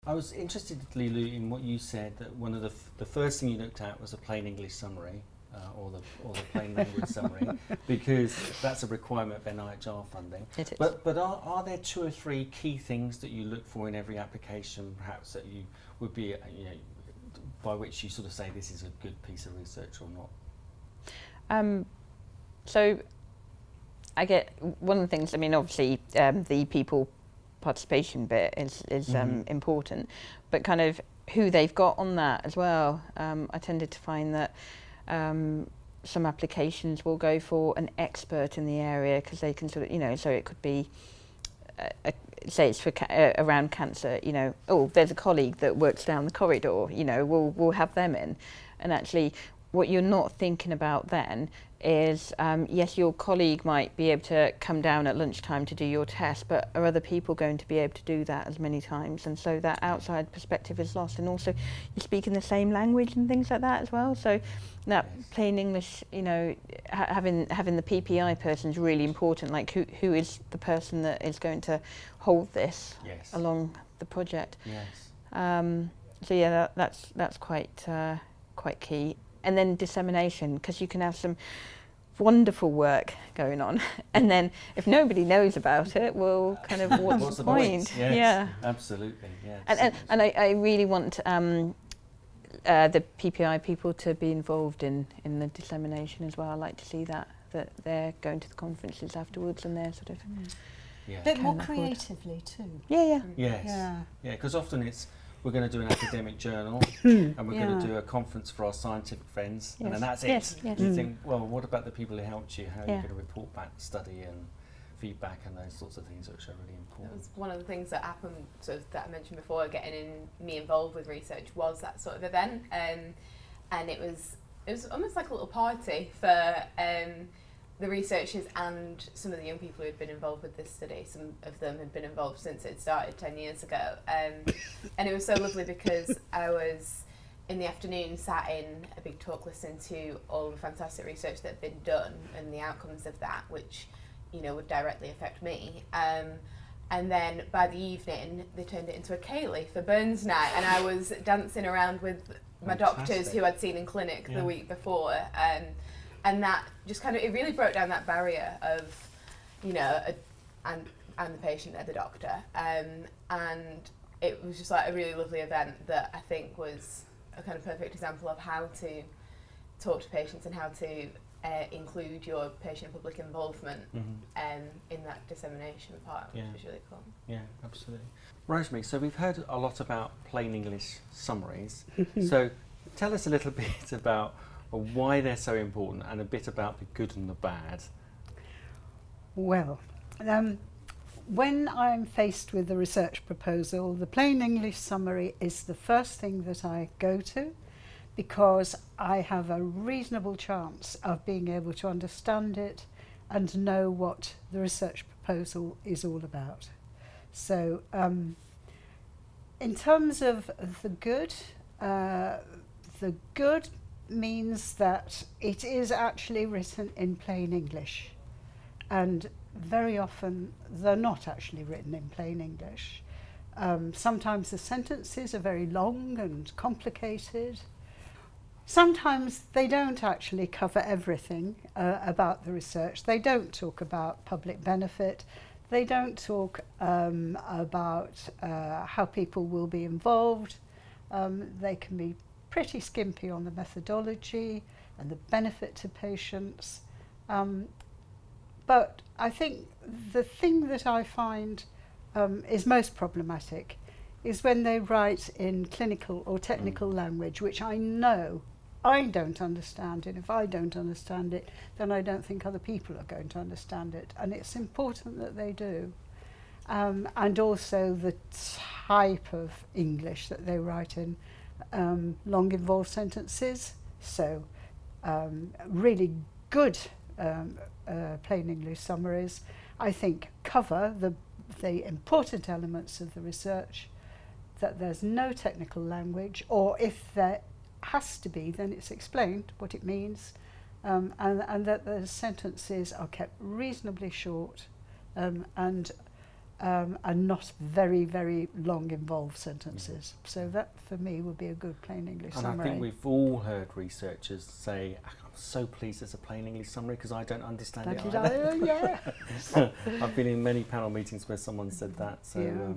I was interested, Lulu, in what you said, that one of the first thing you looked at was a plain English summary, or the plain language summary, because that's a requirement of NIHR funding. It is. But are there 2 or 3 key things that you look for in every application, perhaps, that you would be, by which you sort of say this is a good piece of research or not? So I get one of the things, I mean, obviously the people participation bit is important, but kind of who they've got on that as well. I tended to find that some applications will go for an expert in the area because they can sort of, so it could be, say it's for around cancer, there's a colleague that works down the corridor, we'll have them in. And actually what you're not thinking about then is, yes, your colleague might be able to come down at lunchtime to do your test, but are other people going to be able to do that as many times? And so that outside perspective is lost. And also you speak in the same language and things like that as well. So that plain English, having the PPI person is really important. Like who is the person that is going to hold this along the project? Yes. So yeah, that's quite key. And then dissemination, because you can have some wonderful work going on, and then if nobody knows about it, well, kind of what's the point? Yes, yeah, absolutely. Yeah, and I really want the PPI people to be involved in the dissemination as well. I like to see that they're going to the conferences afterwards and they're sort of a bit more creatively too. Yeah. Yes. Yeah, because often we're going to do an academic journal and we're going to do a conference for our scientific friends, and then that's it. Yes. You think, well, what about the people who helped you? How are you going to report back the study and feedback and those sorts of things, which are really important? That was one of the things that happened, sort of, that I mentioned before, getting me involved with research, was that sort of event, and it was almost like a little party for the researchers and some of the young people who had been involved with this study. Some of them had been involved since it started 10 years ago. And it was so lovely because I was, in the afternoon, sat in a big talk listening to all the fantastic research that had been done and the outcomes of that, which, would directly affect me. And then by the evening, they turned it into a Kaylee for Burns Night, and I was dancing around with my doctors who I'd seen in clinic the week before. And that just kind of, it really broke down that barrier of, and the patient and the doctor. And it was just like a really lovely event that I think was a kind of perfect example of how to talk to patients and how to include your patient-public involvement in that dissemination part, which was really cool. Yeah, absolutely. Rosemary, so we've heard a lot about plain English summaries. So tell us a little bit about why they're so important and a bit about the good and the bad. Well, when I'm faced with a research proposal, the plain English summary is the first thing that I go to, because I have a reasonable chance of being able to understand it and know what the research proposal is all about. So in terms of the good means that it is actually written in plain English, and very often they're not actually written in plain English. Sometimes the sentences are very long and complicated. Sometimes they don't actually cover everything about the research. They don't talk about public benefit. They don't talk about how people will be involved. They can be pretty skimpy on the methodology and the benefit to patients. But I think the thing that I find is most problematic is when they write in clinical or technical language, which I know I don't understand, and if I don't understand it, then I don't think other people are going to understand it. And it's important that they do. And also the type of English that they write in, long involved sentences. So really good plain English summaries, I think, cover the important elements of the research, that there's no technical language, or if there has to be, then it's explained what it means, and that the sentences are kept reasonably short, and and not very, very long involved sentences. So that for me would be a good plain English And summary. I think we've all heard researchers say, I'm so pleased it's a plain English summary because I don't understand it either. Yeah. I've been in many panel meetings where someone said that. So Yeah.